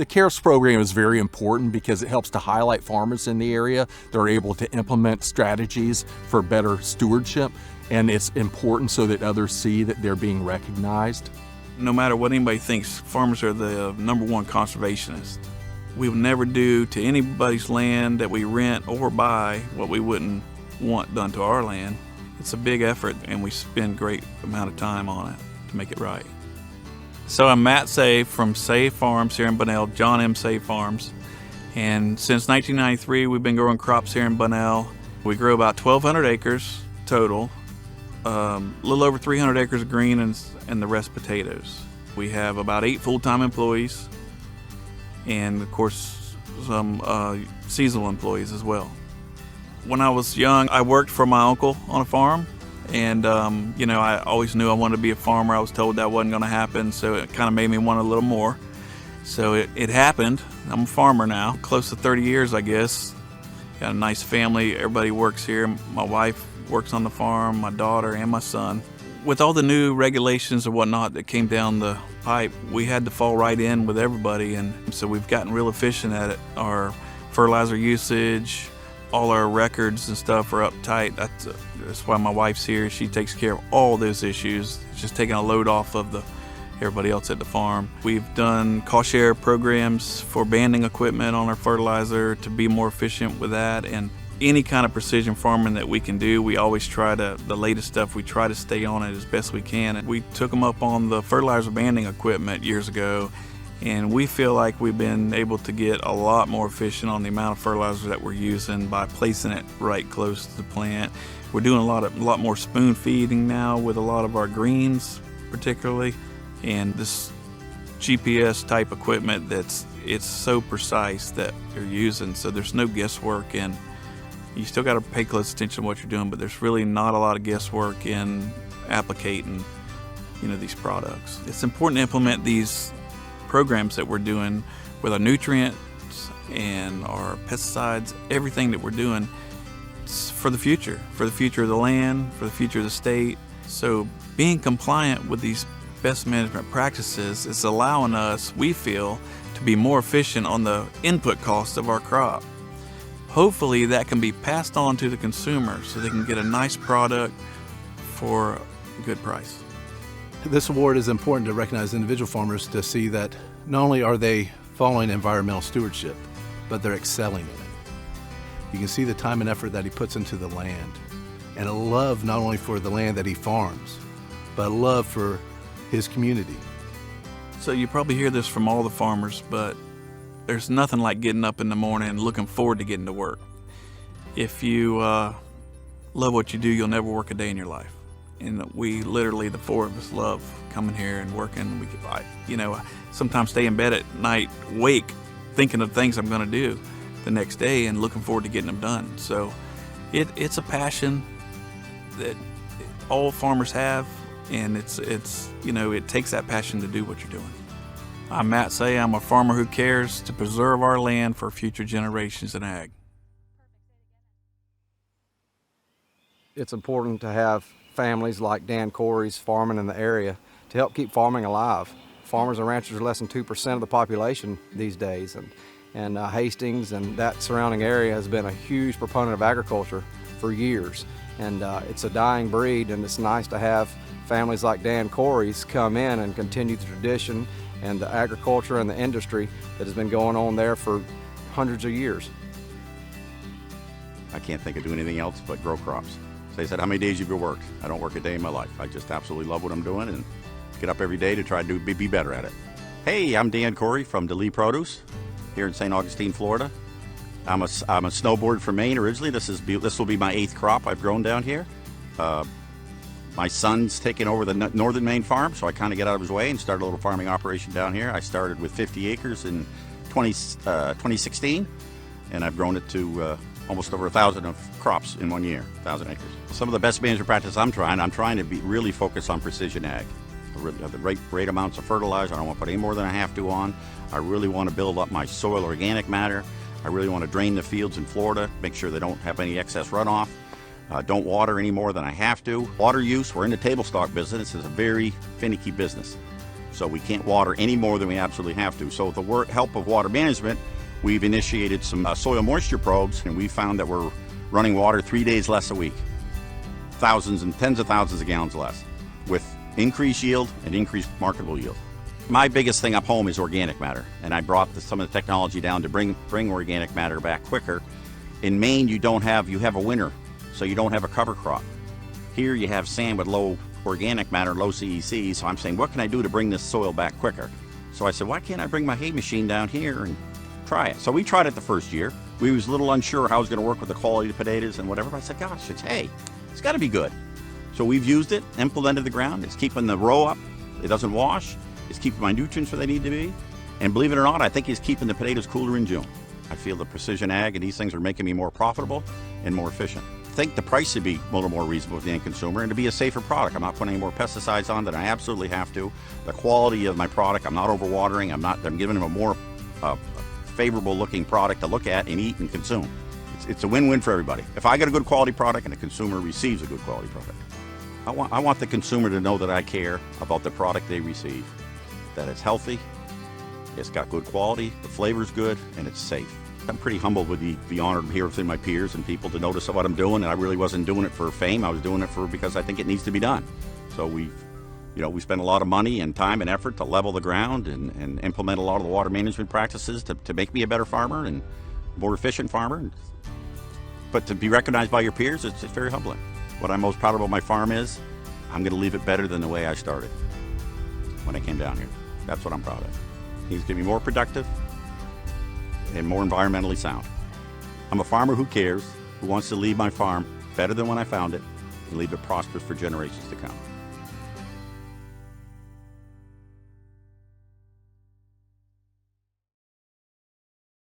The CARES program is very important because it helps to highlight farmers in the area. They're able to implement strategies for better stewardship, and it's important so that others see that they're being recognized. No matter what anybody thinks, farmers are the #1 conservationists. We would never do to anybody's land that we rent or buy what we wouldn't want done to our land. It's a big effort, and we spend a great amount of time on it to make it right. So I'm Matt Seay from Seay Farms here in Bunnell, John M. Seay Farms. And since 1993, we've been growing crops here in Bunnell. We grow about 1,200 acres total, a little over 300 acres of green and the rest potatoes. We have about 8 full-time employees and, of course, some seasonal employees as well. When I was young, I worked for my uncle on a farm. And, I always knew I wanted to be a farmer. I was told that wasn't going to happen, so it kind of made me want a little more. So it happened. I'm a farmer now, close to 30 years, I guess. Got a nice family. Everybody works here. My wife works on the farm, my daughter, and my son. With all the new regulations and whatnot that came down the pipe, we had to fall right in with everybody. And so we've gotten real efficient at it. Our fertilizer usage, all our records and stuff are uptight. That's why my wife's here. She takes care of all those issues. It's just taking a load off of everybody else at the farm. We've done cost share programs for banding equipment on our fertilizer to be more efficient with that. And any kind of precision farming that we can do, we always try to, the latest stuff, we try to stay on it as best we can. And we took them up on the fertilizer banding equipment years ago. And we feel like we've been able to get a lot more efficient on the amount of fertilizer that we're using by placing it right close to the plant. We're doing a lot more spoon feeding now with a lot of our greens, particularly. And this GPS type equipment it's so precise that you're using, so there's no guesswork, and you still got to pay close attention to what you're doing, but there's really not a lot of guesswork in applicating, these products. It's important to implement these programs that we're doing with our nutrients and our pesticides, everything that we're doing for the future of the land, for the future of the state. So being compliant with these best management practices is allowing us, we feel, to be more efficient on the input cost of our crop. Hopefully that can be passed on to the consumer so they can get a nice product for a good price. This award is important to recognize individual farmers to see that not only are they following environmental stewardship, but they're excelling in it. You can see the time and effort that he puts into the land, and a love not only for the land that he farms, but a love for his community. So you probably hear this from all the farmers, but there's nothing like getting up in the morning and looking forward to getting to work. If you love what you do, you'll never work a day in your life. And we literally, the 4 of us, love coming here and working. We could, sometimes stay in bed at night, wake, thinking of things I'm going to do the next day and looking forward to getting them done. So it's a passion that all farmers have, and it takes that passion to do what you're doing. I'm Matt Seay. I'm a farmer who cares to preserve our land for future generations in ag. It's important to have families like Dan Corey's farming in the area to help keep farming alive. Farmers and ranchers are less than 2% of the population these days, and Hastings and that surrounding area has been a huge proponent of agriculture for years. And it's a dying breed, and it's nice to have families like Dan Corey's come in and continue the tradition and the agriculture and the industry that has been going on there for hundreds of years. I can't think of doing anything else but grow crops. So they said, how many days have you worked? I don't work a day in my life. I just absolutely love what I'm doing and get up every day to try to be better at it. Hey, I'm Dan Corey from DeLee Produce here in St. Augustine, Florida. I'm a snowboard from Maine originally. This will be my 8th crop I've grown down here. My son's taking over the northern Maine farm, so I kind of get out of his way and start a little farming operation down here. I started with 50 acres in 2016, and I've grown it to almost over 1,000 of crops in 1 year, 1,000 acres. Some of the best management practices I'm trying to be really focused on precision ag. The right amounts of fertilizer. I don't want to put any more than I have to on. I really want to build up my soil organic matter. I really want to drain the fields in Florida, make sure they don't have any excess runoff. Don't water any more than I have to. Water use, we're in the table stock business. It's a very finicky business. So we can't water any more than we absolutely have to. So with the help of water management, we've initiated some soil moisture probes, and we found that we're running water 3 days less a week. Thousands and tens of thousands of gallons less, with increased yield and increased marketable yield. My biggest thing up home is organic matter, and I brought some of the technology down to bring organic matter back quicker. In Maine, you have a winter, so you don't have a cover crop. Here you have sand with low organic matter, low CEC, so I'm saying, what can I do to bring this soil back quicker? So I said, why can't I bring my hay machine down here and try it? So we tried it the first year. We was a little unsure how it was going to work with the quality of potatoes and whatever, but I said, gosh, it's hay. It's got to be good. So we've used it, implemented the ground. It's keeping the row up. It doesn't wash. It's keeping my nutrients where they need to be. And believe it or not, I think it's keeping the potatoes cooler in June. I feel the precision ag and these things are making me more profitable and more efficient. I think the price should be a little more reasonable for the end consumer and to be a safer product. I'm not putting any more pesticides on than I absolutely have to. The quality of my product, I'm not overwatering. I'm giving them a more favorable looking product to look at and eat and consume. It's a win-win for everybody. If I get a good quality product and the consumer receives a good quality product, I want the consumer to know that I care about the product they receive, that it's healthy, it's got good quality, the flavor's good, and it's safe. I'm pretty humbled with the honor to hear within my peers and people to notice what I'm doing, and I really wasn't doing it for fame. I was doing it because I think it needs to be done. So we spent a lot of money and time and effort to level the ground and implement a lot of the water management practices to make me a better farmer and more efficient farmer. But to be recognized by your peers, it's very humbling. What I'm most proud about my farm is I'm going to leave it better than the way I started when I came down here. That's what I'm proud of. He's going to be more productive and more environmentally sound. I'm a farmer who cares, who wants to leave my farm better than when I found it and leave it prosperous for generations to come.